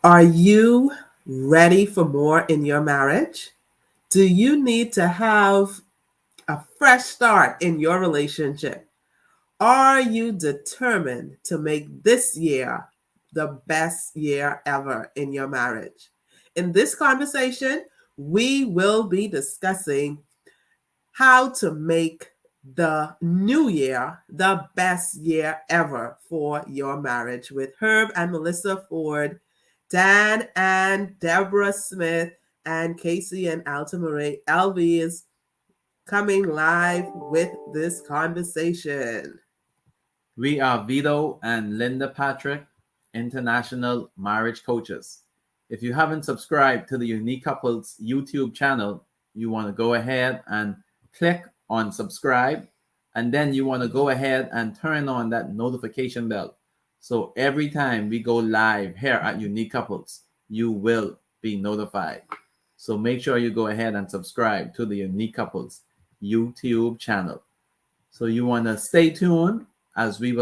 Are you ready for more in your marriage? Do you need to have a fresh start in your relationship? Are you determined to make this year the best year ever in your marriage? In this conversation, we will be discussing how to make the new year the best year ever for your marriage with Herb and Melissa Ford, Dan and Deborah Smith, and Casey and Alta Marie. LV is coming live with this conversation. We are Vito and Linda Patrick, international marriage coaches. If you haven't subscribed to the Unique Couples YouTube channel, you want to go ahead and click on subscribe, and then you want to go ahead and turn on that notification bell. So every time we go live here at Unique Couples, you will be notified. So make sure you go ahead and subscribe to the Unique Couples YouTube channel. So you want to stay tuned as we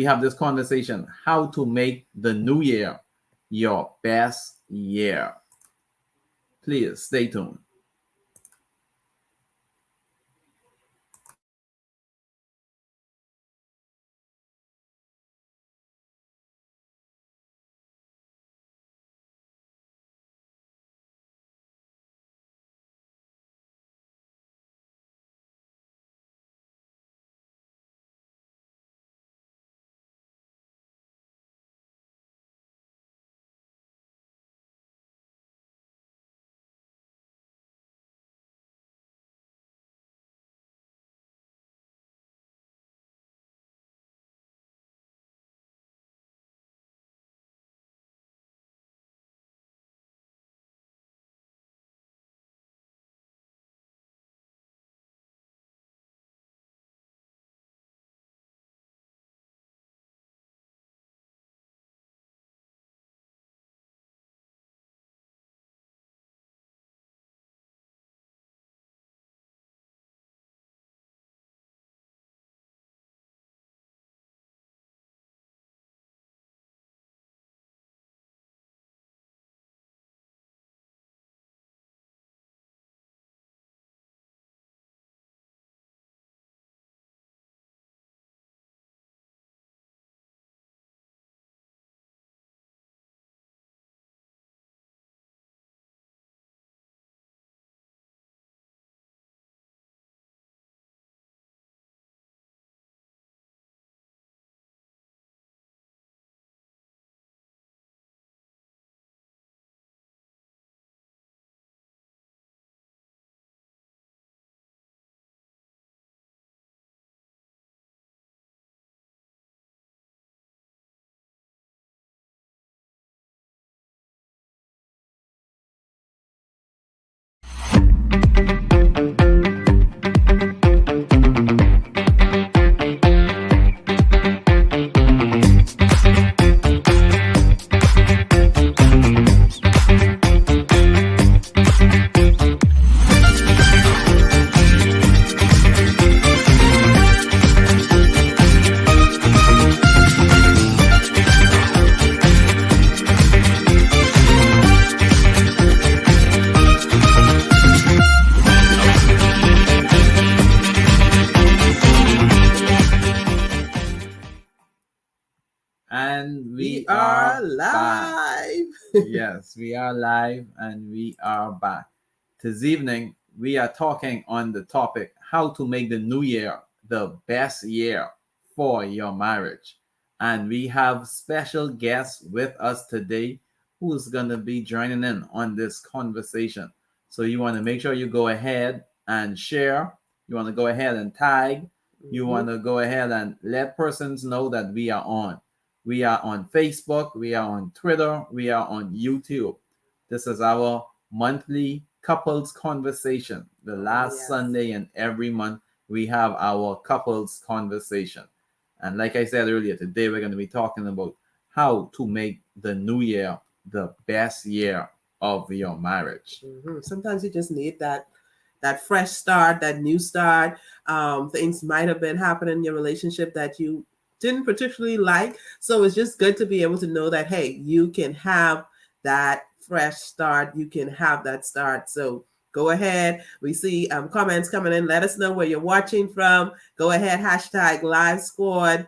have this conversation, how to make the new year your best year. Please stay tuned. And we are live. Yes, we are live and we are back. This evening, we are talking on the topic how to make the new year the best year for your marriage. And we have special guests with us today who's going to be joining in on this conversation. So you want to make sure you go ahead and share. You want to go ahead and tag. You want to go ahead and let persons know that we are on. We are on Facebook, we are on Twitter, we are on YouTube. This is our monthly couples conversation. The last Sunday in every month, we have our couples conversation. And like I said earlier, today we're going to be talking about how to make the new year the best year of your marriage. Sometimes you just need that fresh start, that new start. Things might have been happening in your relationship that you didn't particularly like. So it's just good to be able to know that, hey, you can have that fresh start. You can have that start. So go ahead. We see comments coming in. Let us know where you're watching from. Go ahead, hashtag Live Squad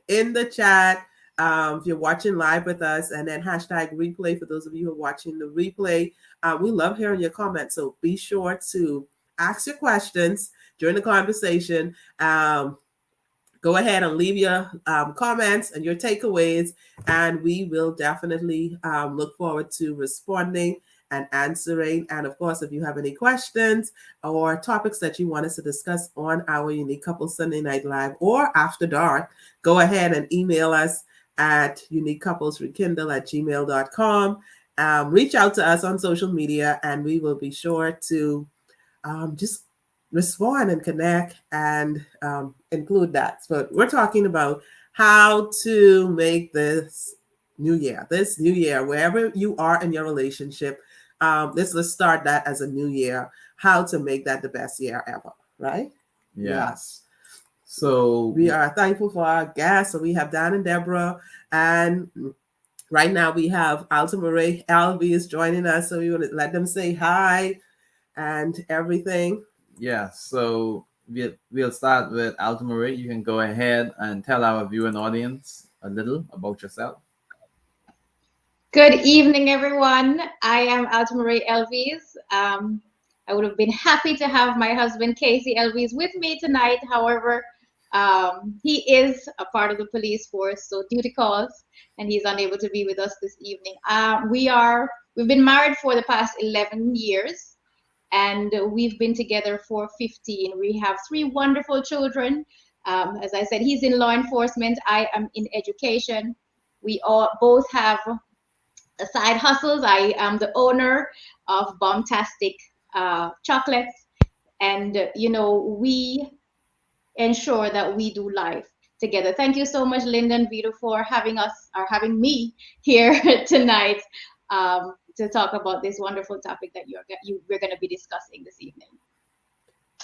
in the chat. If you're watching live with us, and then hashtag replay for those of you who are watching the replay. We love hearing your comments. So be sure to ask your questions during the conversation. Go ahead and leave your comments and your takeaways, and we will definitely look forward to responding and answering. And of course, if you have any questions or topics that you want us to discuss on our Unique Couples Sunday Night Live or After Dark, go ahead and email us at uniquecouplesrekindle@gmail.com. Reach out to us on social media, and we will be sure to just respond and connect and include that. So we're talking about how to make this new year, wherever you are in your relationship. Let's start that as a new year, how to make that the best year ever, right? Yes. So we are thankful for our guests. So we have Dan and Deborah, and right now we have Alta Marie Alves joining us. So we want to let them say hi and everything. Yeah, so we'll start with Alta Marie. You can go ahead and tell our viewing audience a little about yourself. Good evening, everyone. I am Alta Marie Alves. I would have been happy to have my husband, Casey Alves, with me tonight. However, he is a part of the police force, so duty calls, and he's unable to be with us this evening. We've been married for the past 11 years, and we've been together for 15. We have 3 wonderful children. As I said, he's in law enforcement. I am in education. We all both have side hustles. I am the owner of Bombtastic Chocolates, and we ensure that we do life together. Thank you so much, Linda and Vito, for having me here tonight to talk about this wonderful topic that we're going to be discussing this evening.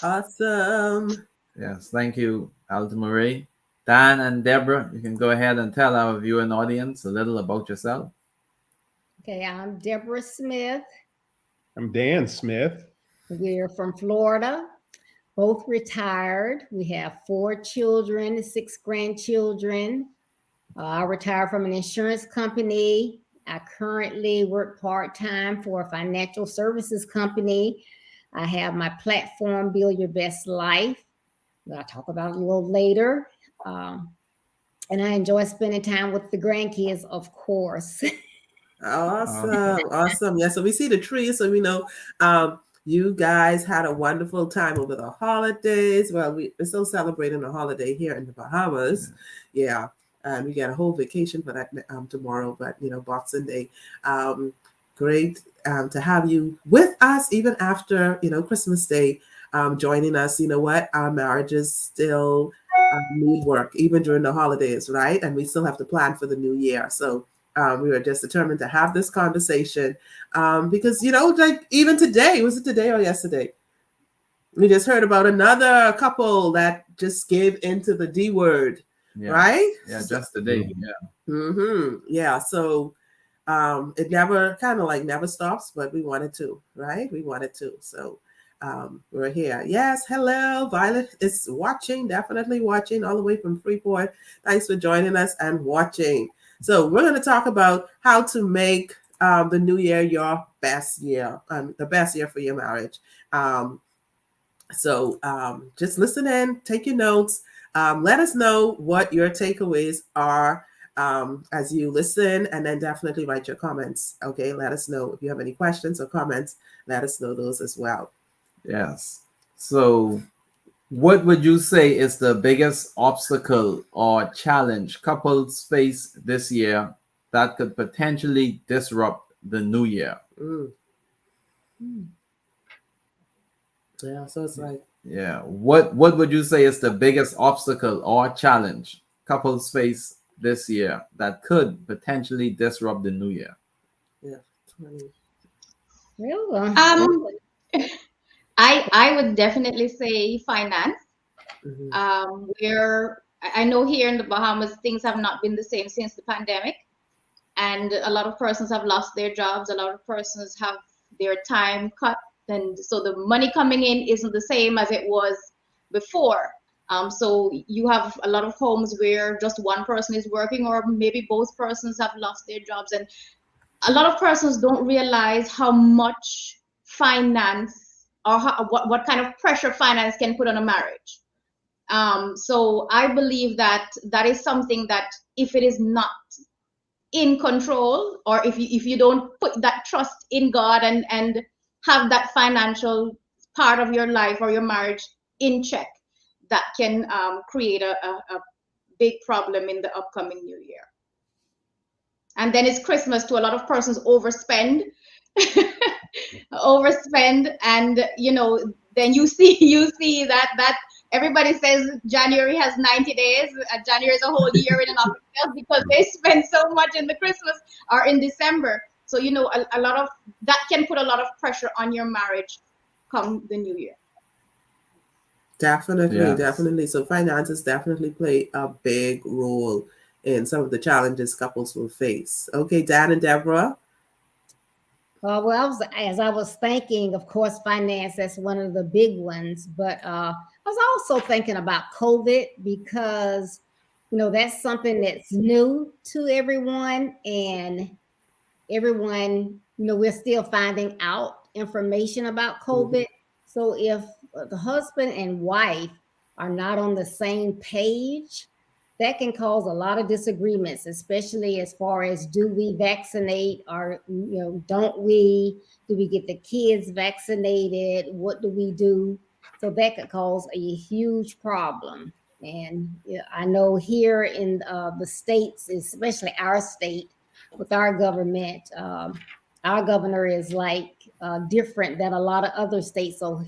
Awesome. Yes, thank you, Alta Marie. Dan and Deborah, you can go ahead and tell our viewing audience a little about yourself. Okay, I'm Deborah Smith. I'm Dan Smith. We're from Florida, both retired. We have 4 children, 6 grandchildren. I retired from an insurance company. I currently work part-time for a financial services company. I have my platform, Build Your Best Life, that I'll talk about a little later. And I enjoy spending time with the grandkids, of course. Awesome. Yeah, so we see the trees, so we know you guys had a wonderful time over the holidays. Well, we're still celebrating a holiday here in the Bahamas. Yeah. And we got a whole vacation for that tomorrow, but Boxing Day. Great to have you with us even after Christmas Day, joining us. You know what? Our marriages still need work even during the holidays, right? And we still have to plan for the new year. So we were just determined to have this conversation because, like even today, was it today or yesterday? We just heard about another couple that just gave into the D word, right? Yeah, just today. Yeah. Mm-hmm. Yeah. So it never stops, but we wanted to, right? We wanted to. So we're here. Yes. Hello. Violet is watching, definitely watching all the way from Freeport. Thanks for joining us and watching. So we're going to talk about how to make the new year your best year, the best year for your marriage. So just listen in, take your notes. Let us know what your takeaways are as you listen, and then definitely write your comments. Okay, let us know if you have any questions or comments. Let us know those as well. Yes. So what would you say is the biggest obstacle or challenge couples face this year that could potentially disrupt the new year? Yeah, so it's like, yeah, what would you say is the biggest obstacle or challenge couples face this year that could potentially disrupt the new year? Yeah, 20. I would definitely say finance. Mm-hmm. We're I know here in the Bahamas, things have not been the same since the pandemic. And a lot of persons have lost their jobs. A lot of persons have their time cut. And so the money coming in isn't the same as it was before. So you have a lot of homes where just one person is working, or maybe both persons have lost their jobs. And a lot of persons don't realize how much finance, or what kind of pressure finance can put on a marriage. So I believe that is something that, if it is not in control, or if you don't put that trust in God and have that financial part of your life or your marriage in check, that can create a big problem in the upcoming new year. And then it's Christmas too. A lot of persons overspend and then you see that everybody says January has 90 days. January is a whole year in and of itself, because they spend so much in the Christmas or in December. So a lot of that can put a lot of pressure on your marriage come the new year. Definitely. So finances definitely play a big role in some of the challenges couples will face. Okay, Dan and Deborah. Well, as I was thinking, of course, finance, that's one of the big ones. But I was also thinking about COVID, because, that's something that's new to everyone. And everyone, we're still finding out information about COVID. So if the husband and wife are not on the same page, that can cause a lot of disagreements, especially as far as, do we vaccinate, or don't we? Do we get the kids vaccinated? What do we do? So that could cause a huge problem. And I know here in the states, especially our state, with our government, our governor is different than a lot of other states. So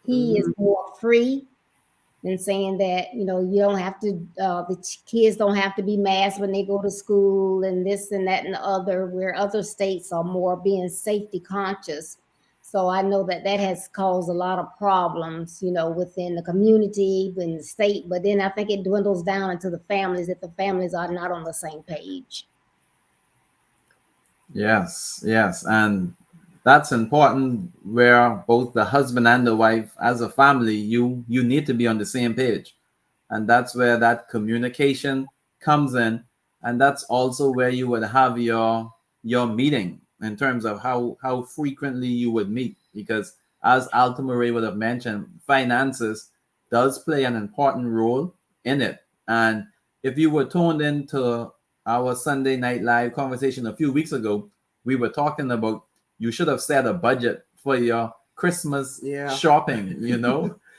he is more free. And saying that, you don't have to, the kids don't have to be masked when they go to school, and this and that and the other, where other states are more being safety conscious. So I know that has caused a lot of problems, within the community, in the state. But then I think it dwindles down into the families, if the families are not on the same page. Yes. And that's important, where both the husband and the wife, as a family, you need to be on the same page. And that's where that communication comes in. And that's also where you would have your meeting, in terms of how frequently you would meet. Because as Alta Marie would have mentioned, finances does play an important role in it. And if you were tuned into our Sunday Night Live conversation a few weeks ago, we were talking about, you should have set a budget for your Christmas shopping,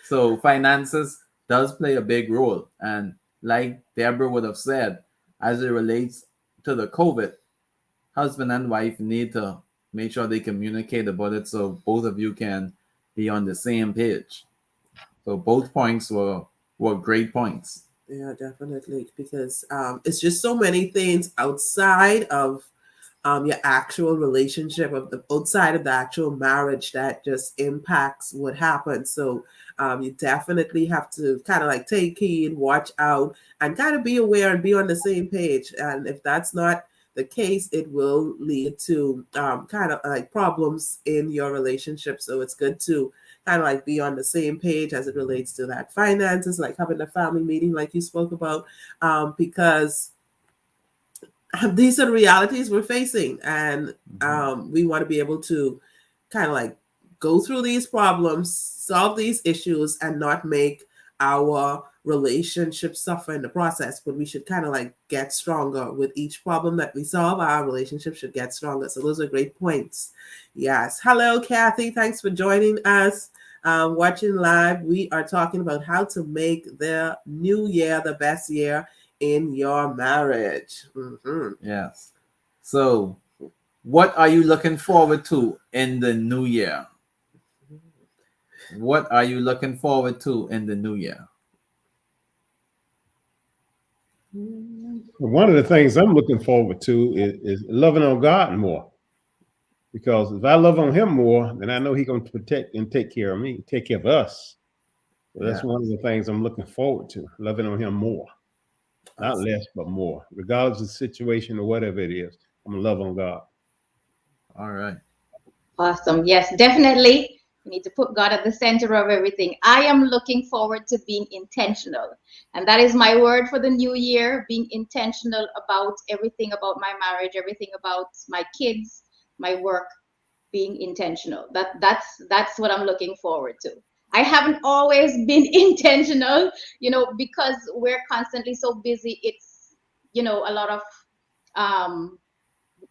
So finances does play a big role. And like Deborah would have said, as it relates to the COVID, husband and wife need to make sure they communicate about it, so both of you can be on the same page. So both points were great points. Yeah, definitely. Because it's just so many things outside of your actual relationship, outside of the actual marriage, that just impacts what happens. So you definitely have to kind of take heed, watch out, and kind of be aware and be on the same page. And if that's not the case, it will lead to kind of problems in your relationship. So it's good to kind of be on the same page as it relates to that finances, having a family meeting like you spoke about, because these are the realities we're facing, and we want to be able to kind of go through these problems, solve these issues, and not make our relationship suffer in the process. But we should kind of get stronger with each problem that we solve. Our relationship should get stronger. So those are great points. Yes. Hello, Kathy. Thanks for joining us. Watching live, we are talking about how to make the new year the best year in your marriage. Yes. So what are you looking forward to in the new year? What are you looking forward to in the new year? One of the things I'm looking forward to is loving on God more. Because if I love on him more, then I know he's going to protect and take care of us. So that's one of the things I'm looking forward to, loving on him more. not Awesome. less, but more, regardless of the situation or whatever it is. I'm gonna love on God. All right. Awesome. Yes, definitely. We need to put God at the center of everything. I am looking forward to being intentional. And that is my word for the new year, being intentional about everything about my marriage, everything about my kids, my work, being intentional. That's what I'm looking forward to. I haven't always been intentional, because we're constantly so busy. It's, a lot of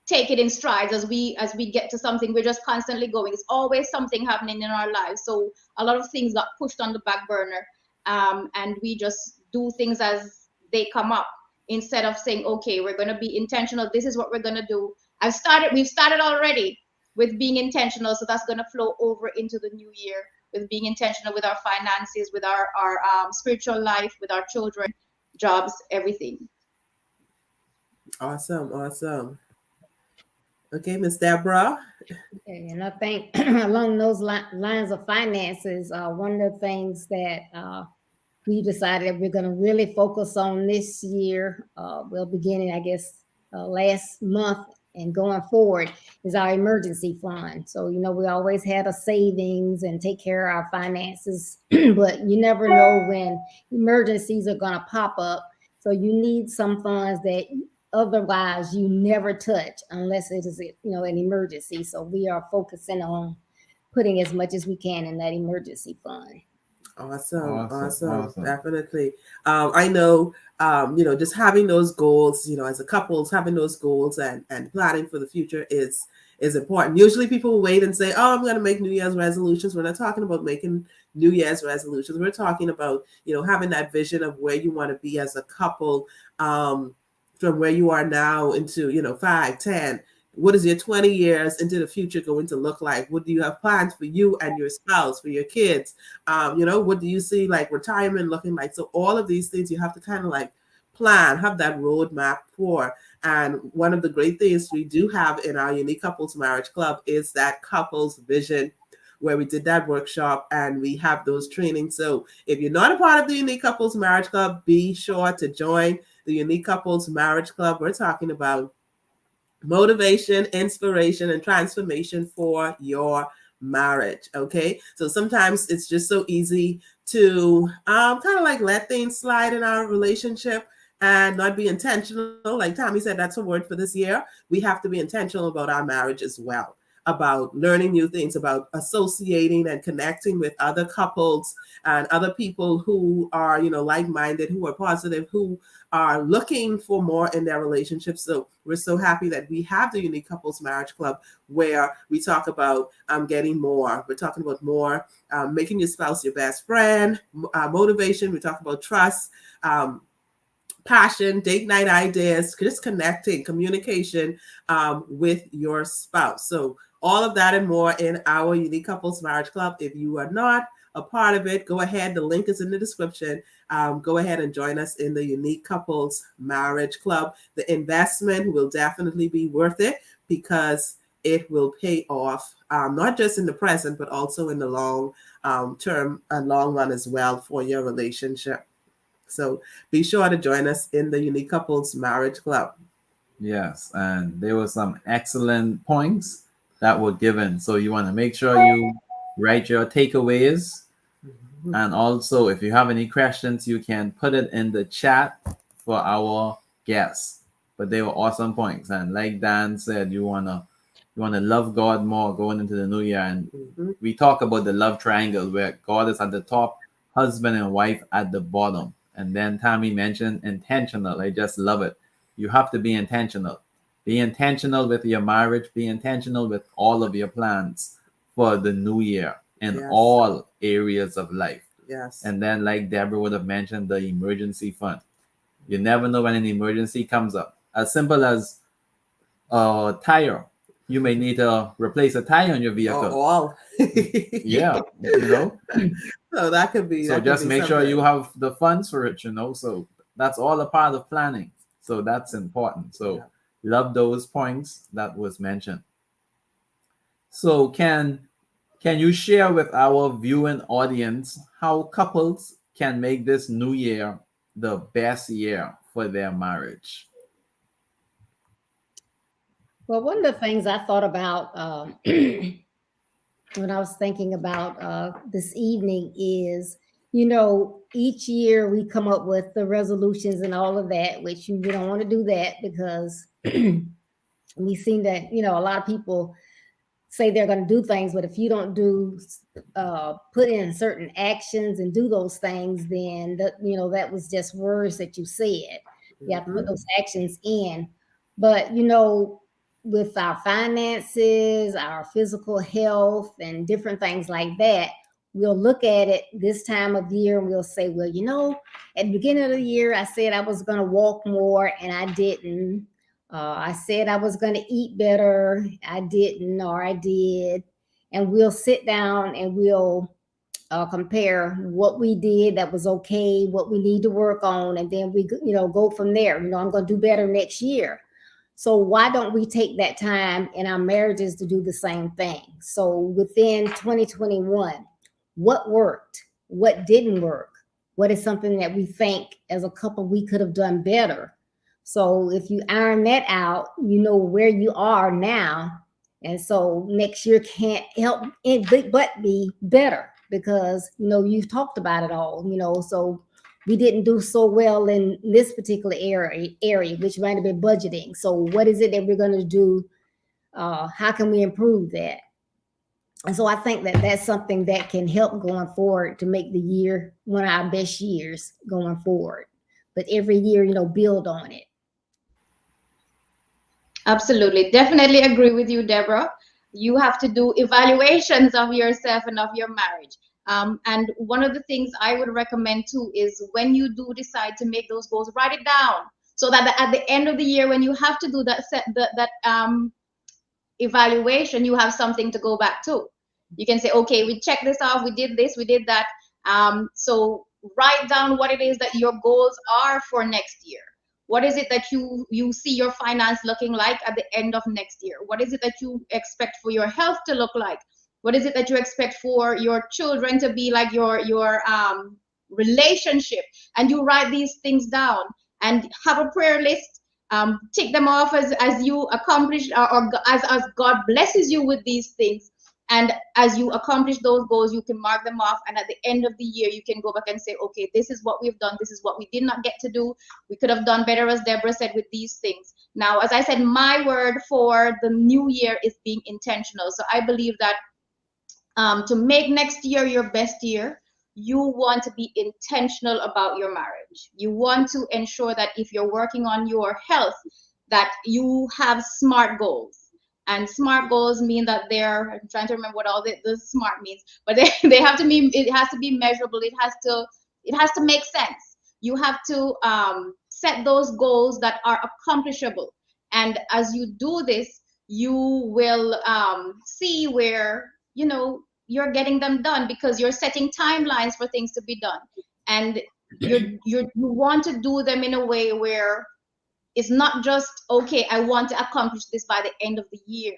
take it in strides as we get to something. We're just constantly going. It's always something happening in our lives, so a lot of things got pushed on the back burner, and we just do things as they come up instead of saying, okay, we're going to be intentional. This is what we're going to do. We've started already with being intentional, so that's going to flow over into the new year with being intentional with our finances, with our spiritual life, with our children, jobs, everything. Awesome. Okay, Miss Deborah. Okay, and I think along those lines of finances, one of the things that we decided that we're going to really focus on this year, beginning, I guess, last month and going forward, is our emergency fund. So, we always had a savings and take care of our finances, but you never know when emergencies are going to pop up. So you need some funds that otherwise you never touch unless it is, an emergency. So we are focusing on putting as much as we can in that emergency fund. Awesome. Definitely. I know, just having those goals, as a couples, having those goals and planning for the future is important. Usually people will wait and say, oh, I'm going to make New Year's resolutions. We're not talking about making New Year's resolutions. We're talking about, having that vision of where you want to be as a couple, from where you are now into, 5, 10. What is your 20 years into the future going to look like? What do you have plans for you and your spouse, for your kids? What do you see like retirement looking like? So all of these things you have to kind of like plan, have that roadmap for. And one of the great things we do have in our Unique Couples Marriage Club is that couples vision, where we did that workshop and we have those trainings. So if you're not a part of the Unique Couples Marriage Club, be sure to join the Unique Couples Marriage Club. We're talking about motivation, inspiration, and transformation for your marriage. Okay. So sometimes it's just so easy to kind of like let things slide in our relationship and not be intentional. Like Tommy said, that's a word for this year. We have to be intentional about our marriage as well, about learning new things, about associating and connecting with other couples and other people who are, like-minded, who are positive, who are looking for more in their relationships. So we're so happy that we have the Unique Couples Marriage Club, where we talk about getting more. We're talking about more, making your spouse your best friend, motivation. We talk about trust, passion, date night ideas, just connecting, communication with your spouse. So all of that and more in our Unique Couples Marriage Club. If you are not a part of it, go ahead. The link is in the description. Go ahead and join us in the Unique Couples Marriage Club. The investment will definitely be worth it because it will pay off, not just in the present, but also in the long term and long run as well for your relationship. So be sure to join us in the Unique Couples Marriage Club. Yes, and there were some excellent points that were given. So you want to make sure you write your takeaways. Mm-hmm. And also, if you have any questions, you can put it in the chat for our guests. But they were awesome points. And like Dan said, you wanna love God more going into the new year. And we talk about the love triangle where God is at the top, husband and wife at the bottom. And then Tammy mentioned intentional. I just love it. You have to be intentional. Be intentional with your marriage. Be intentional with all of your plans for the new year in all areas of life. Yes. And then, like Deborah would have mentioned, the emergency fund. You never know when an emergency comes up. As simple as a tire. You may need to replace a tire on your vehicle. Yeah, So that could be. So just make sure you have the funds for it, So that's all a part of planning. So that's important. So love those points that was mentioned. So can you share with our viewing audience how couples can make this new year the best year for their marriage? Well, one of the things I thought about when I was thinking about this evening is, each year we come up with the resolutions and all of that, which we don't want to do that because we seen that, a lot of people say they're going to do things, but if you don't put in certain actions and do those things, then that was just words that you said. You have to put those actions in. But, with our finances, our physical health, and different things like that, we'll look at it this time of year and we'll say, well, at the beginning of the year, I said I was going to walk more and I didn't. I said I was going to eat better. I didn't, or I did. And we'll sit down and we'll compare what we did that was okay, what we need to work on. And then we, go from there. I'm going to do better next year. So why don't we take that time in our marriages to do the same thing? So within 2021, what worked? What didn't work? What is something that we think as a couple we could have done better? So if you iron that out, you know where you are now. And so next year can't help it but be better because, you've talked about it all, so we didn't do so well in this particular area, which might have been budgeting. So what is it that we're going to do? How can we improve that? And so I think that that's something that can help going forward to make the year one of our best years going forward. But every year, build on it. Absolutely. Definitely agree with you, Deborah. You have to do evaluations of yourself and of your marriage. And one of the things I would recommend too is when you do decide to make those goals, write it down so that at the end of the year, when you have to do that evaluation, you have something to go back to. You can say, okay, we checked this off, we did this, we did that. So write down what it is that your goals are for next year. What is it that you see your finance looking like at the end of next year? What is it that you expect for your health to look like? What is it that you expect for your children to be like, your relationship? And you write these things down and have a prayer list. Tick them off as you accomplish or as God blesses you with these things. And as you accomplish those goals, you can mark them off. And at the end of the year, you can go back and say, okay, this is what we've done. This is what we did not get to do. We could have done better, as Deborah said, with these things. Now, as I said, my word for the new year is being intentional. So I believe that to make next year your best year, you want to be intentional about your marriage. You want to ensure that if you're working on your health, that you have SMART goals. And SMART goals mean that I'm trying to remember what all the SMART means, but they have to be, it has to be measurable. It has to make sense. You have to set those goals that are accomplishable. And as you do this, you will see where, you're getting them done because you're setting timelines for things to be done. And you want to do them in a way where it's not just, okay, I want to accomplish this by the end of the year.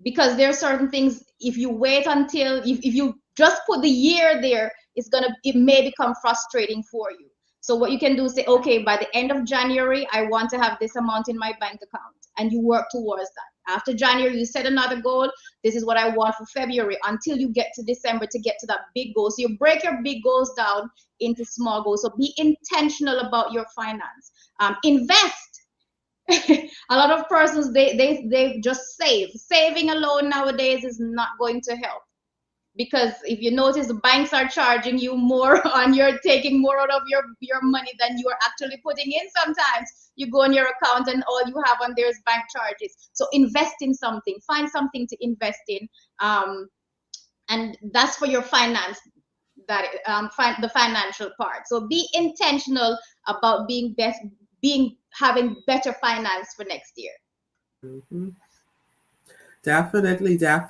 Because there are certain things, if you wait until, if you just put the year there, it may become frustrating for you. So what you can do is say, okay, by the end of January, I want to have this amount in my bank account. And you work towards that. After January, you set another goal. This is what I want for February until you get to December to get to that big goal. So you break your big goals down into small goals. So be intentional about your finance. Invest. A lot of persons, they just save. Saving alone nowadays is not going to help. Because if you notice, the banks are charging you more on you're taking more out of your money than you are actually putting in. Sometimes you go on your account and all you have on there is bank charges. So invest in something, find something to invest in. And that's for your finance, the financial part. So be intentional about having better finance for next year. Mm-hmm. Definitely. That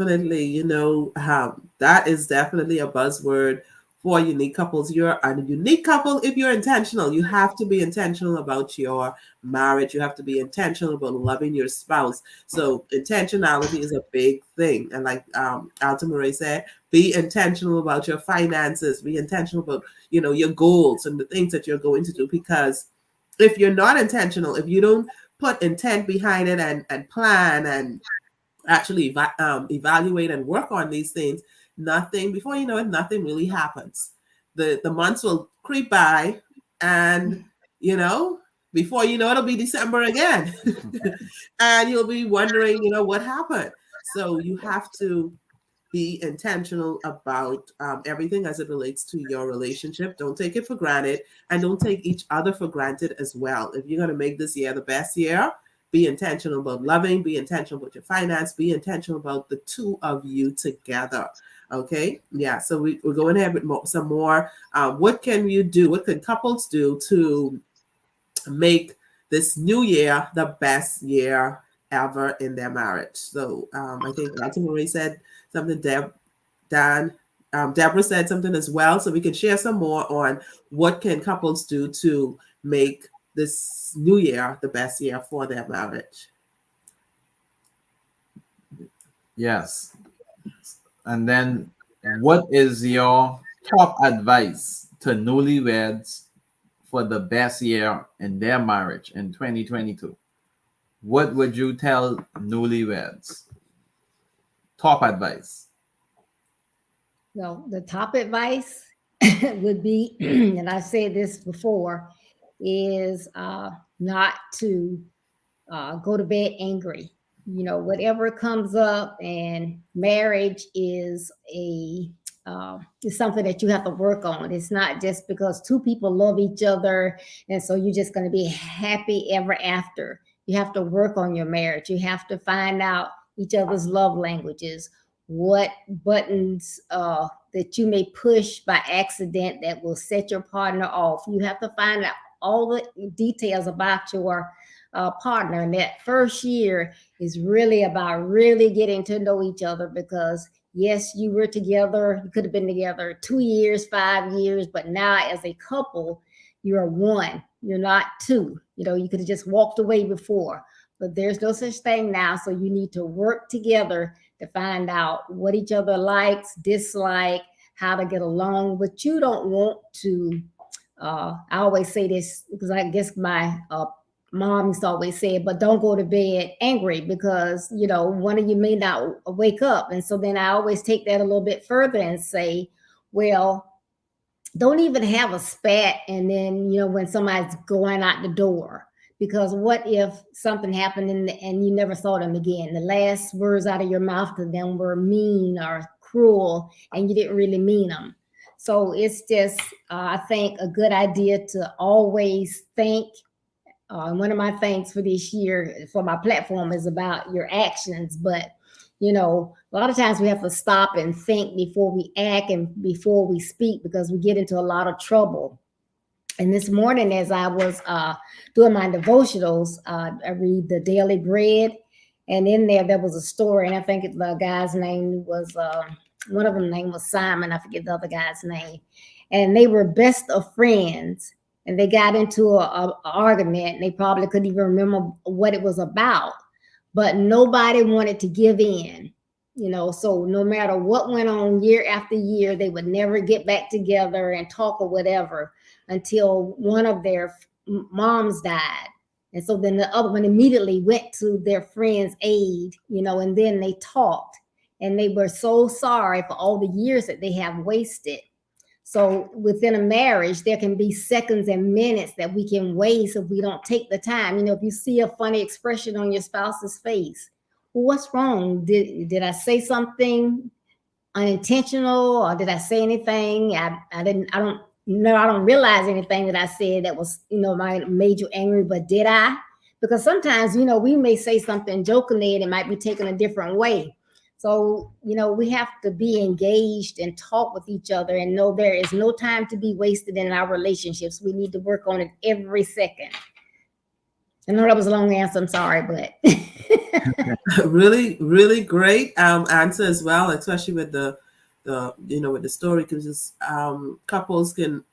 is definitely a buzzword for unique couples. You're a unique couple if you're intentional. You have to be intentional about your marriage. You have to be intentional about loving your spouse. So intentionality is a big thing. And like Alta Marie said, be intentional about your finances. Be intentional about, your goals and the things that you're going to do, because if you're not intentional, if you don't put intent behind it and plan and actually evaluate and work on these things, nothing, before you know it, nothing really happens. The months will creep by, and you know, before you know, it'll be December again. And you'll be wondering, you know, what happened. So you have to be intentional about everything as it relates to your relationship. Don't take it for granted, and don't take each other for granted as well. If you're going to make this year the best year, be intentional about loving, be intentional about your finance, be intentional about the two of you together. Okay. Yeah. So we're going ahead with some more. What can you do? What can couples do to make this new year the best year ever in their marriage? So I think Marie said something, Deborah said something as well. So we can share some more on what can couples do to make this new year the best year for their marriage. Yes. And then what is your top advice to newlyweds for the best year in their marriage in 2022? What would you tell newlyweds? Top advice. Well, the top advice would be, and I said this before, is not to go to bed angry. You know, whatever comes up, and marriage is is something that you have to work on. It's not just because two people love each other and so you're just going to be happy ever after. You have to work on your marriage. You have to find out each other's love languages, what buttons that you may push by accident that will set your partner off. You have to find out all the details about your partner. And that first year is really about really getting to know each other, because yes, you were together, you could have been together 2 years, 5 years, but now as a couple, you're one, you're not two. You know, you could have just walked away before, but there's no such thing now. So you need to work together to find out what each other likes, dislike, how to get along. But you don't want to, I always say this because I guess my mom used to always say it, but don't go to bed angry, because, you know, one of you may not wake up. And so then I always take that a little bit further and say, well, don't even have a spat. And then, you know, when somebody's going out the door, because what if something happened and you never saw them again? The last words out of your mouth to them were mean or cruel, and you didn't really mean them. So it's just, I think, a good idea to always think. And one of my things for this year for my platform is about your actions. But, you know, a lot of times we have to stop and think before we act and before we speak, because we get into a lot of trouble. And this morning, as I was doing my devotionals, I read the Daily Bread. And in there was a story. And I think the guy's name was, one of them name was Simon. I forget the other guy's name. And they were best of friends. And they got into an argument, and they probably couldn't even remember what it was about, but nobody wanted to give in, you know. So no matter what went on year after year, they would never get back together and talk or whatever until one of their moms died. And so then the other one immediately went to their friend's aid, you know, and then they talked, and they were so sorry for all the years that they have wasted. So within a marriage, there can be seconds and minutes that we can waste if we don't take the time. You know, if you see a funny expression on your spouse's face, well, what's wrong? Did I say something unintentional, or did I say anything? I don't realize anything that I said that was, you know, made you angry, but did I? Because sometimes, you know, we may say something jokingly and it might be taken a different way. So, you know, we have to be engaged and talk with each other and know there is no time to be wasted in our relationships. We need to work on it every second. I know that was a long answer. I'm sorry, but really, really great answer as well, especially with the with the story, because couples can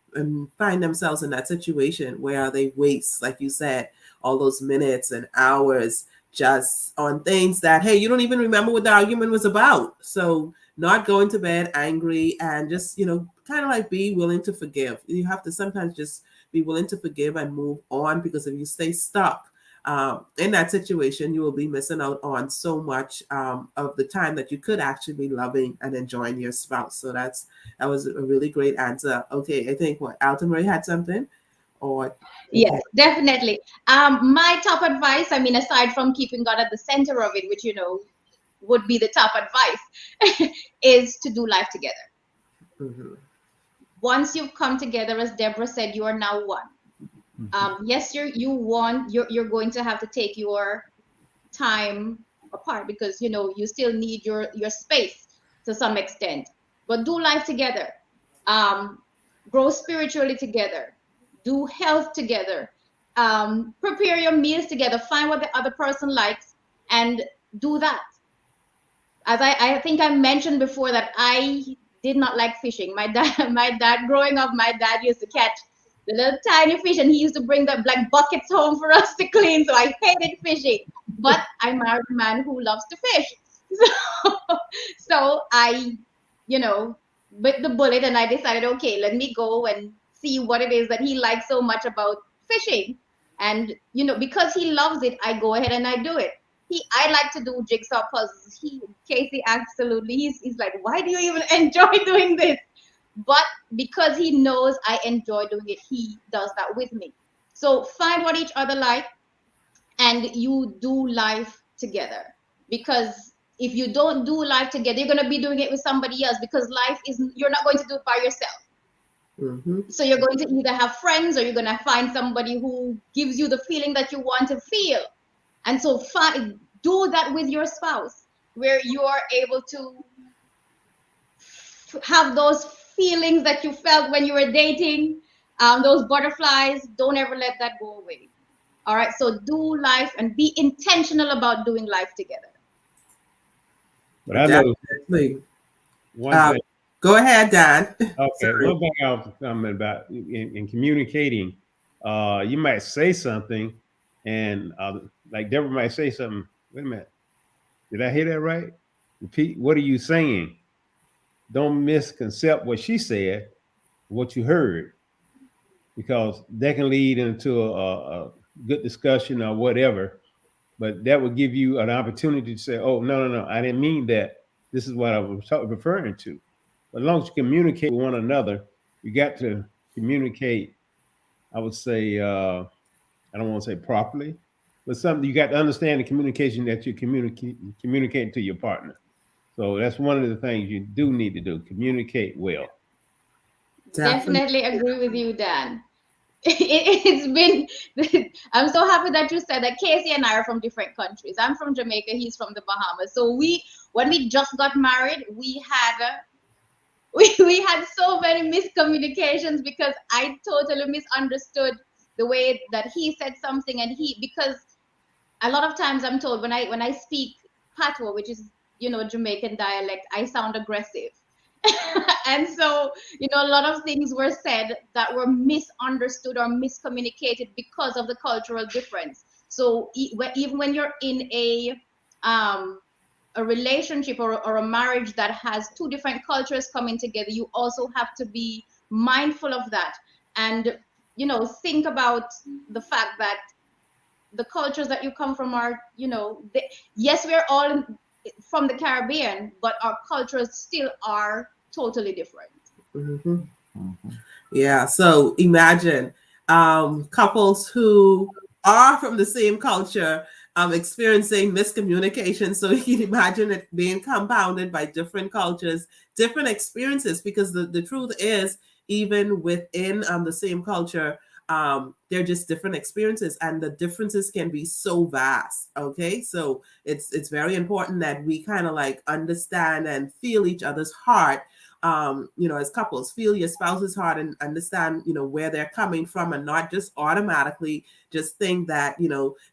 find themselves in that situation where they waste, like you said, all those minutes and hours just on things that, hey, you don't even remember what the argument was about. So not going to bed angry, and just, you know, kind of like be willing to forgive. You have to sometimes just be willing to forgive and move on, because if you stay stuck in that situation, you will be missing out on so much of the time that you could actually be loving and enjoying your spouse. So that was a really great answer. Okay, I think Alton Marie had something, or Yes, definitely. My top advice, I mean, aside from keeping God at the center of it, which, would be the top advice, is to do life together. Mm-hmm. Once you've come together, as Deborah said, you are now one. Yes, you're going to have to take your time apart, because you still need your space to some extent, but do life together. Grow spiritually together, do health together, prepare your meals together, find what the other person likes and do that. As I think I mentioned before that I did not like fishing. My dad growing up, my dad used to catch the little tiny fish, and he used to bring the black buckets home for us to clean. So I hated fishing, but I married a man who loves to fish. So I, bit the bullet, and I decided, okay, let me go and see what it is that he likes so much about fishing. And, because he loves it, I go ahead and I do it. I like to do jigsaw puzzles. Casey, absolutely. He's like, why do you even enjoy doing this? But because he knows I enjoy doing it, he does that with me. So find what each other like, and you do life together. Because if you don't do life together, you're going to be doing it with somebody else, because you're not going to do it by yourself. Mm-hmm. So you're going to either have friends, or you're going to find somebody who gives you the feeling that you want to feel. And so do that with your spouse, where you are able to have those feelings that you felt when you were dating, those butterflies. Don't ever let that go away. All right. So do life and be intentional about doing life together. But I know Definitely. one thing. Go ahead, Dan. Okay, Sorry. one thing I was talking about in communicating, you might say something, and like Deborah might say something. Wait a minute, did I hear that right? Repeat. What are you saying? Don't misconcept what she said, what you heard, because that can lead into a good discussion or whatever. But that would give you an opportunity to say, "Oh, no, I didn't mean that. This is what I was referring to." But as long as you communicate with one another, you got to communicate. I would say, I don't want to say properly, but something you got to understand the communication that you communicate to your partner. So that's one of the things you do need to do: communicate well. Definitely agree with you, Dan. It's been, I'm so happy that you said that. Casey and I are from different countries. I'm from Jamaica, he's from the Bahamas. So when we just got married, we had so many miscommunications, because I totally misunderstood the way that he said something, and because a lot of times I'm told when I speak patois, which is Jamaican dialect, I sound aggressive. And so a lot of things were said that were misunderstood or miscommunicated because of the cultural difference. So even when you're in a relationship or a marriage that has two different cultures coming together, you also have to be mindful of that, and think about the fact that the cultures that you come from are yes, we're all from the Caribbean, but our cultures still are totally different. Mm-hmm. Mm-hmm. Yeah, so imagine couples who are from the same culture experiencing miscommunication. So you can imagine it being compounded by different cultures, different experiences, because the truth is, even within the same culture, they're just different experiences, and the differences can be so vast. Okay, so it's very important that we kind of like understand and feel each other's heart. As couples, feel your spouse's heart and understand, where they're coming from, and not just automatically just think that,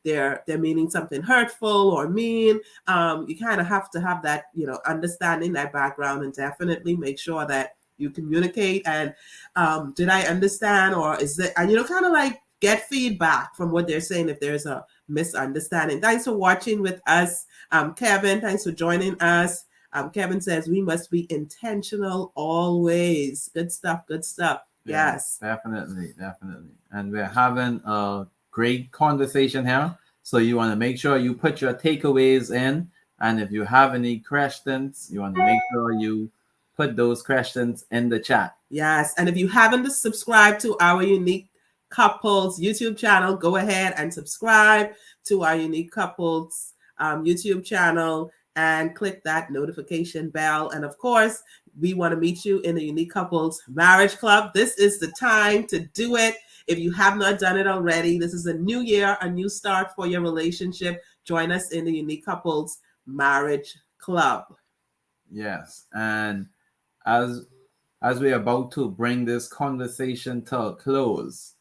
they're meaning something hurtful or mean. You kind of have to have that, understanding, that background, and definitely make sure that you communicate and did I understand, or is it, kind of like get feedback from what they're saying if there's a misunderstanding. Thanks for watching with us, Kevin. Thanks for joining us. Kevin says we must be intentional always. Good stuff. Yeah, Yes. definitely, definitely. And we're having a great conversation here. So you want to make sure you put your takeaways in. And if you have any questions, you want to make sure you put those questions in the chat. Yes. And if you haven't subscribed to our Unique Couples YouTube channel, go ahead and subscribe to our Unique Couples YouTube channel and click that notification bell. And of course, we want to meet you in the Unique Couples Marriage Club. This is the time to do it. If you have not done it already, this is a new year, a new start for your relationship. Join us in the Unique Couples Marriage Club. Yes. And as we're about to bring this conversation to a close,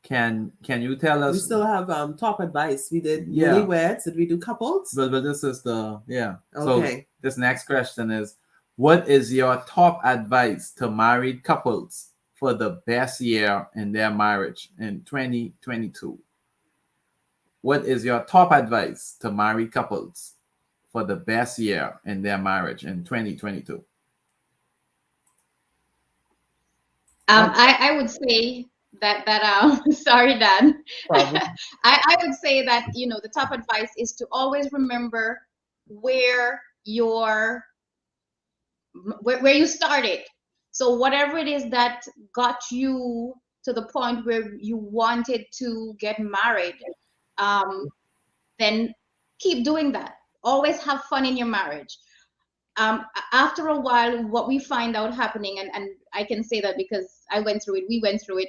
can you tell us? We still have top advice. We did Yeah. newlyweds. Did we do couples? But this is the Okay. So this next question is, what is your top advice to married couples for the best year in their marriage in 2022? What is your top advice to married couples for the best year in their marriage in 2022? I would say that sorry, Dan. Problem. I would say that, you know, the top advice is to always remember where you started. So whatever it is that got you to the point where you wanted to get married, then keep doing that. Always have fun in your marriage. After a while, what we find out happening, and I can say that because I went through it, we went through it.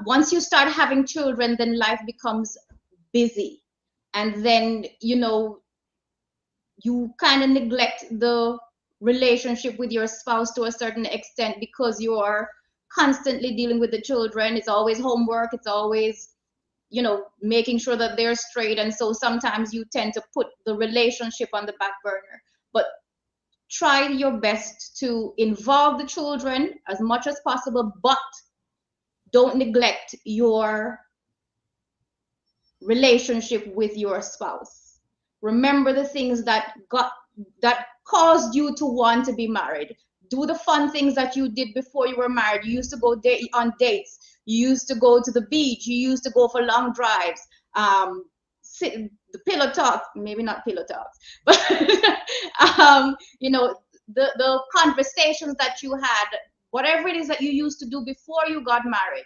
Once you start having children, then life becomes busy. And then, you know, you kind of neglect the relationship with your spouse to a certain extent because you are constantly dealing with the children. It's always homework. It's always, you know, making sure that they're straight. And so sometimes you tend to put the relationship on the back burner. But try your best to involve the children as much as possible, but don't neglect your relationship with your spouse. Remember the things that caused you to want to be married. Do the fun things that you did before you were married. You used to go on dates. You used to go to the beach. You used to go for long drives. The pillow talk, maybe not pillow talks, but you know, the conversations that you had, whatever it is that you used to do before you got married,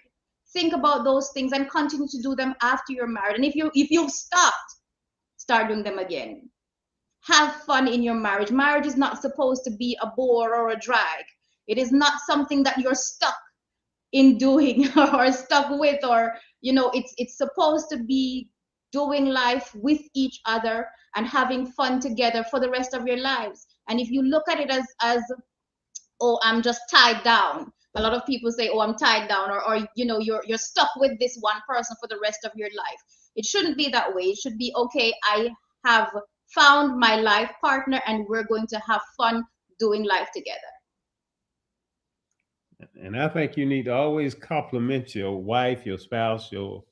think about those things and continue to do them after you're married. And if you've stopped, start doing them again. Have fun in your marriage. Marriage is not supposed to be a bore or a drag. It is not something that you're stuck in doing or stuck with, or, you know, it's supposed to be doing life with each other and having fun together for the rest of your lives. And if you look at it as oh, I'm just tied down. A lot of people say, oh, I'm tied down, or you know, you're stuck with this one person for the rest of your life. It shouldn't be that way. It should be, okay, I have found my life partner and we're going to have fun doing life together. And I think you need to always compliment your wife, your spouse, your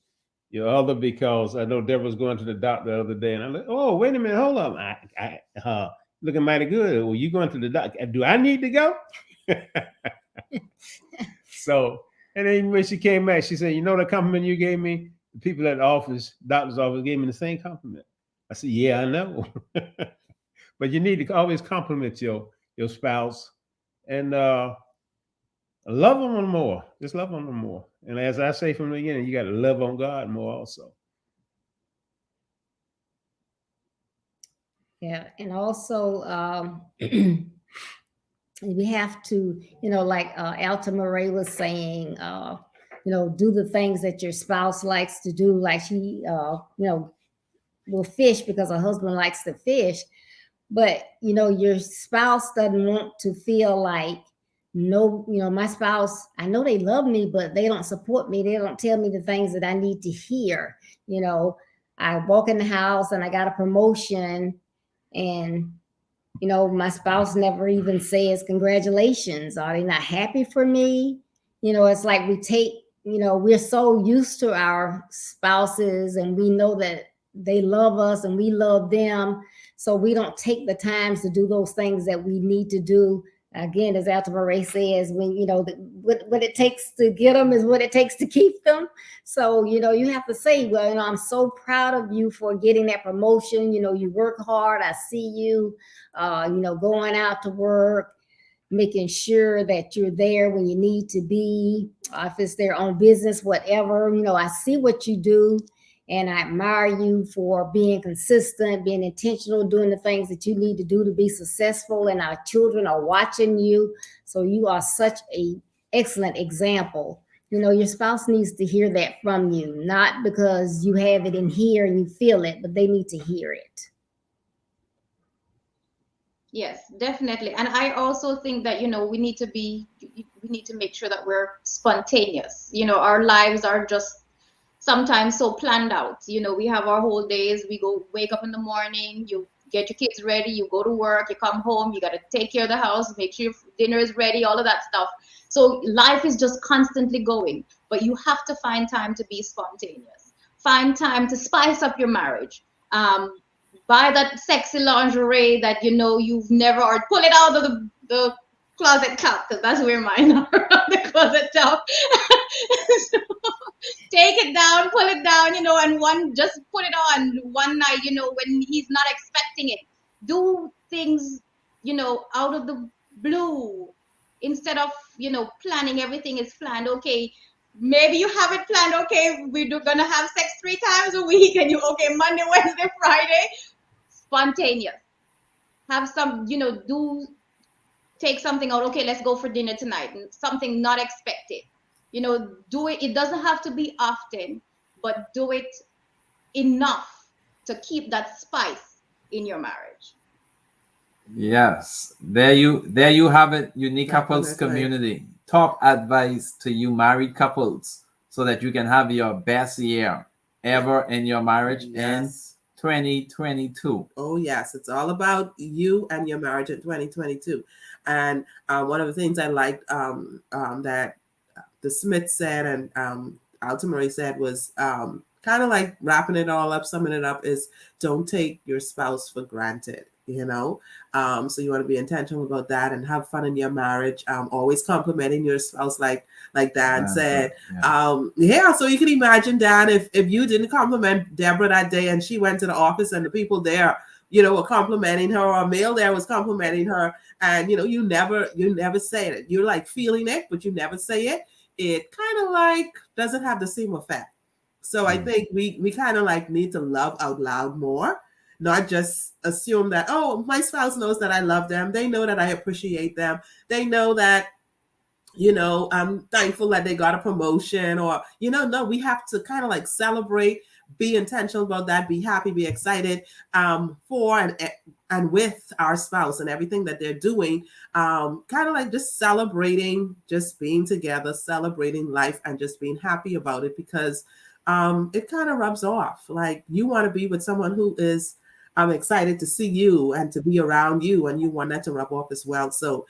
other, because I know Deborah's going to the doctor the other day, and I'm like, oh, wait a minute, hold up, I looking mighty good. Well, you going to the doctor? Do I need to go? So, and then when she came back, she said, you know the compliment you gave me? The people at the office, doctor's office, gave me the same compliment. I said, yeah, I know. But you need to always compliment your spouse and love them more. Just love them more. And as I say from the beginning, you got to love on God more also. Yeah, and also we have to, you know, like Alta Marie was saying, you know, do the things that your spouse likes to do. Like she, you know, will fish because her husband likes to fish. But, you know, your spouse doesn't want to feel like, no, you know, my spouse, I know they love me, but they don't support me. They don't tell me the things that I need to hear. You know, I walk in the house and I got a promotion, and, you know, my spouse never even says congratulations. Are they not happy for me? You know, it's like we take, you know, we're so used to our spouses and we know that they love us and we love them. So we don't take the times to do those things that we need to do again, as Alta Marie says, when what it takes to get them is what it takes to keep them. So you have to say, well, I'm so proud of you for getting that promotion. You work hard. I see you, going out to work, making sure that you're there when you need to be, if it's their own business, whatever. I see what you do, and I admire you for being consistent, being intentional, doing the things that you need to do to be successful, and our children are watching you. So you are such a excellent example. Your spouse needs to hear that from you, not because you have it in here and you feel it, but they need to hear it. Yes, definitely. And I also think that, we need to make sure that we're spontaneous. Our lives are just sometimes so planned out. We have our whole days. We wake up in the morning, you get your kids ready, you go to work, you come home, you got to take care of the house, make sure your dinner is ready, all of that stuff. So life is just constantly going, but you have to find time to be spontaneous. Find time to spice up your marriage. Buy that sexy lingerie that you've never, or pull it out of the closet top, because that's where mine are, the closet top. So, take it down, pull it down, and just put it on one night, when he's not expecting it. Do things, out of the blue, instead of, planning. Everything is planned. Okay, maybe you have it planned. Okay, we're gonna have sex 3 times a week, and Monday, Wednesday, Friday. Spontaneous. Have some, take something out. Okay, let's go for dinner tonight. Something not expected. Do it. It doesn't have to be often, but do it enough to keep that spice in your marriage. Yes, there you have it. Unique Couples Definitely. Community. Top advice to you married couples so that you can have your best year ever in your marriage in Yes. 2022. Oh, yes. It's all about you and your marriage in 2022. And one of the things I liked that the Smith said and Alta Marie said was kind of like wrapping it all up, summing it up, is don't take your spouse for granted. So you want to be intentional about that and have fun in your marriage. Always complimenting your spouse, like Dan said. Yeah. So you can imagine, Dan, if you didn't compliment Deborah that day and she went to the office and the people there, were complimenting her, or a male there was complimenting her, and you never say it. You're like feeling it, but you never say it. It kind of like doesn't have the same effect. So I think we kind of like need to love out loud more. Not just assume that, oh, my spouse knows that I love them. They know that I appreciate them. They know that, I'm thankful that they got a promotion, or, no, we have to kind of like celebrate, be intentional about that, be happy, be excited for and with our spouse and everything that they're doing. Kind of like just celebrating, just being together, celebrating life, and just being happy about it, because it kind of rubs off. Like, you want to be with someone who is excited to see you and to be around you, and you want that to rub off as well. So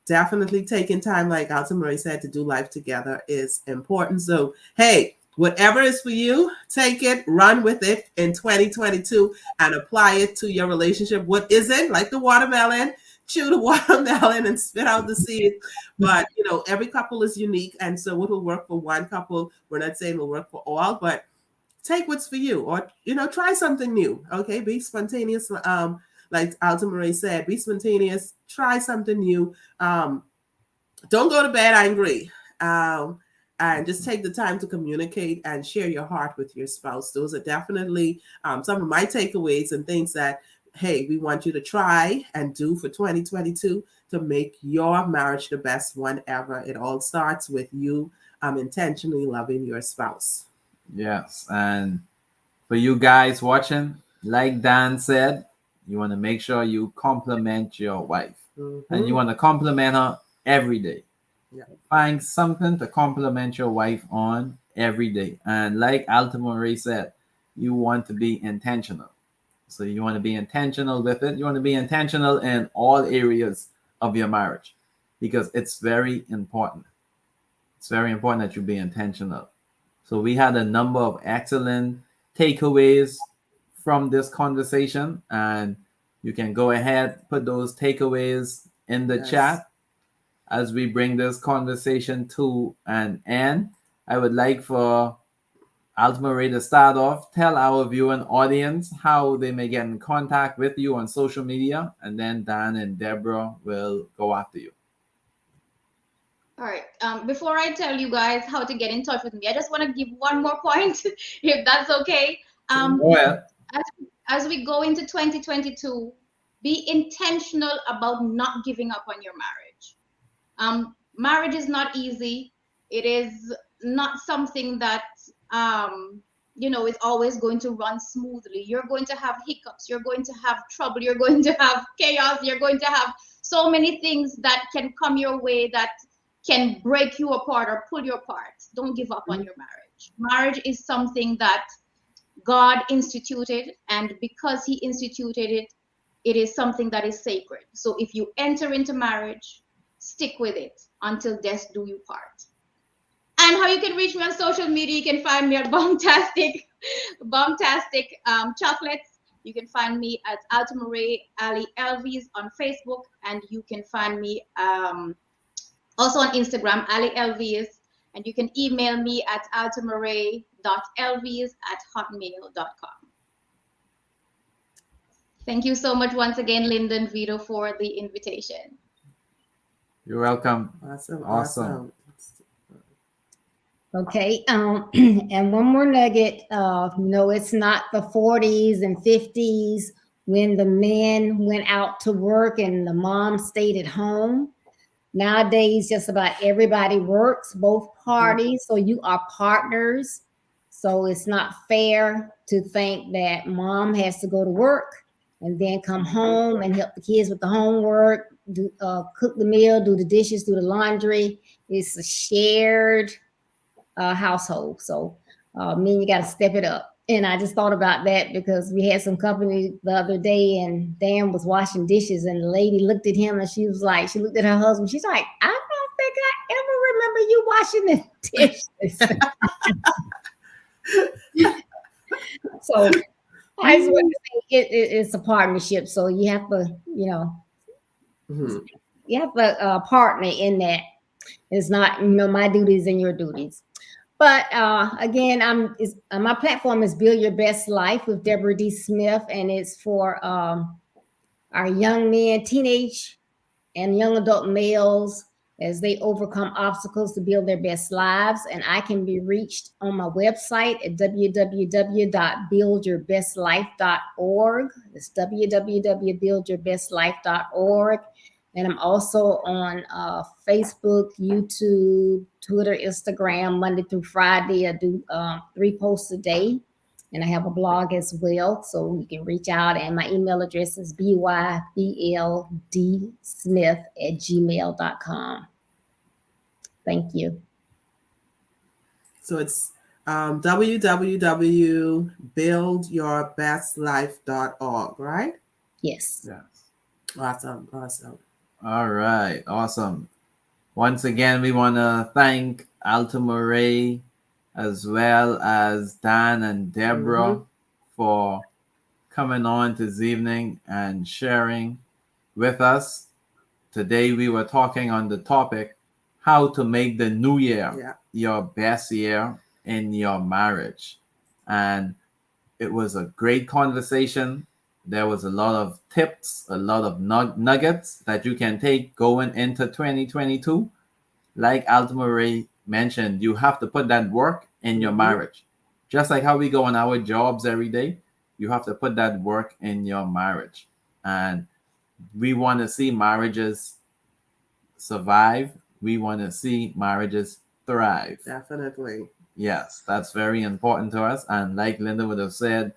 definitely taking time, like Alta Marie said, to do life together is important. So, hey, whatever is for you, take it, run with it in 2022 and apply it to your relationship. What isn't, like the watermelon, chew the watermelon and spit out the seed. But, every couple is unique. And so what will work for one couple, we're not saying will work for all, but take what's for you, or, try something new. Okay. Be spontaneous. Like Alta Marie said, be spontaneous, try something new. Don't go to bed angry. And just take the time to communicate and share your heart with your spouse. Those are definitely some of my takeaways and things that, hey, we want you to try and do for 2022 to make your marriage the best one ever. It all starts with you intentionally loving your spouse. Yes, and for you guys watching, like Dan said, you want to make sure you compliment your wife, and you want to compliment her every day. Yeah. Find something to compliment your wife on every day. And like Alta Marie said, you want to be intentional. So you want to be intentional with it. You want to be intentional in all areas of your marriage, because it's very important. It's very important that you be intentional. So we had a number of excellent takeaways from this conversation, and you can go ahead, put those takeaways in the Yes. chat as we bring this conversation to an end. I would like for Alta-Marie to start off. Tell our viewing audience how they may get in contact with you on social media, and then Dan and Deborah will go after you. All right. Before I tell you guys how to get in touch with me, I just want to give one more point, if that's okay. Well, As we go into 2022, be intentional about not giving up on your marriage. Marriage is not easy. It is not something that is always going to run smoothly. You're going to have hiccups. You're going to have trouble. You're going to have chaos. You're going to have so many things that can come your way that can break you apart or pull you apart. Don't give up on your marriage. Marriage is something that God instituted, and because He instituted it, it is something that is sacred. So if you enter into marriage, stick with it until death do you part. And how you can reach me on social media, you can find me at Bombtastic Chocolates. You can find me at Alta-Marie Ali Elvis on Facebook, and you can find me also on Instagram, Ali Elvis, and you can email me at altamarie.elvis@hotmail.com. Thank you so much once again, Lyndon Vito, for the invitation. you're welcome. Awesome. Okay. And one more nugget. It's not the 40s and 50s when the men went out to work and the mom stayed at home. Nowadays, just about everybody works, both parties. So you are partners. So it's not fair to think that mom has to go to work and then come home and help the kids with the homework, cook the meal, do the dishes, do the laundry. It's a shared household. So you got to step it up. And I just thought about that because we had some company the other day and Dan was washing dishes and the lady looked at him and she looked at her husband. She's like, I don't think I ever remember you washing the dishes. So I just want to say it's a partnership. So you have to, you have a partner in that. It's not, my duties and your duties. But again, my platform is Build Your Best Life with Deborah D. Smith, and it's for our young men, teenage and young adult males as they overcome obstacles to build their best lives. And I can be reached on my website at www.buildyourbestlife.org. It's www.buildyourbestlife.org. And I'm also on Facebook, YouTube, Twitter, Instagram, Monday through Friday. I do 3 posts a day. And I have a blog as well. So you can reach out. And my email address is bybldSmith@gmail.com. Thank you. So it's www.buildyourbestlife.org, right? Yes. Yes. Awesome. All right. Awesome. Once again, we want to thank Alta-Marie as well as Dan and Deborah for coming on this evening and sharing with us. Today, we were talking on the topic, how to make the new year your best year in your marriage. And it was a great conversation. There was a lot of tips, a lot of nuggets that you can take going into 2022. Like Alta-Marie mentioned, you have to put that work in your marriage. Just like how we go on our jobs every day, you have to put that work in your marriage. And we want to see marriages survive. We want to see marriages thrive. Definitely. Yes, that's very important to us. And like Linda would have said,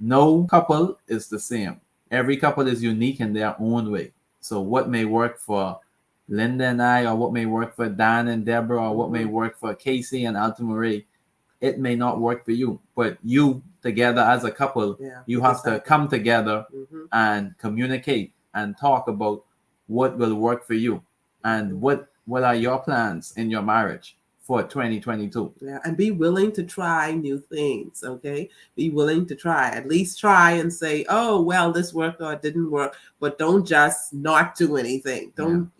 no couple is the same. Every couple is unique in their own way. So what may work for Linda and I, or what may work for Dan and Deborah, or what may work for Casey and Alta-Marie, it may not work for you. But you together as a couple, you have to come together and communicate and talk about what will work for you and what are your plans in your marriage for 2022. Yeah, and be willing to try new things, okay? Be willing to try. At least try and say, oh, well, this worked or it didn't work, but don't just not do anything. Don't,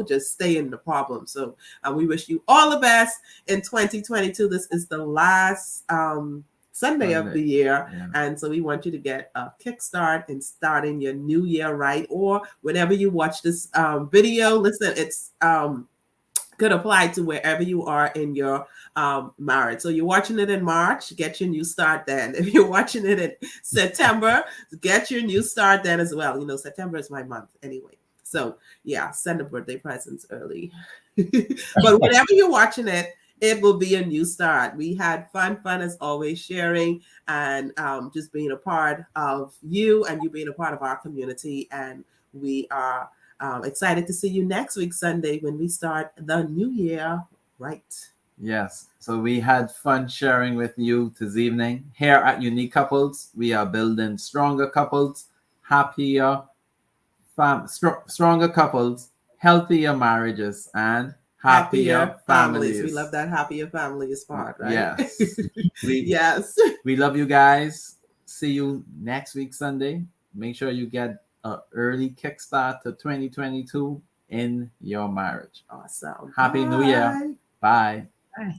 just stay in the problem. So we wish you all the best in 2022. This is the last Sunday of the year. Yeah. And so we want you to get a kickstart in starting your new year right. Or whenever you watch this video, listen, it's could apply to wherever you are in your marriage. So you're watching it in March, get your new start then. If you're watching it in September, get your new start then as well. You know, September is my month anyway. So yeah, send the birthday presents early. But whenever you're watching it, it will be a new start. We had fun as always, sharing and just being a part of you and you being a part of our community. And we are excited to see you next week, Sunday, when we start the new year right. Yes. So we had fun sharing with you this evening. Here at Unique Couples, we are building stronger couples, happier, stronger couples, healthier marriages, and happier families. We love that happier families part, right? Yes. Yes. We love you guys. See you next week, Sunday. Make sure you get an early kickstart to 2022 in your marriage. Awesome. Happy New Year. Bye. Bye.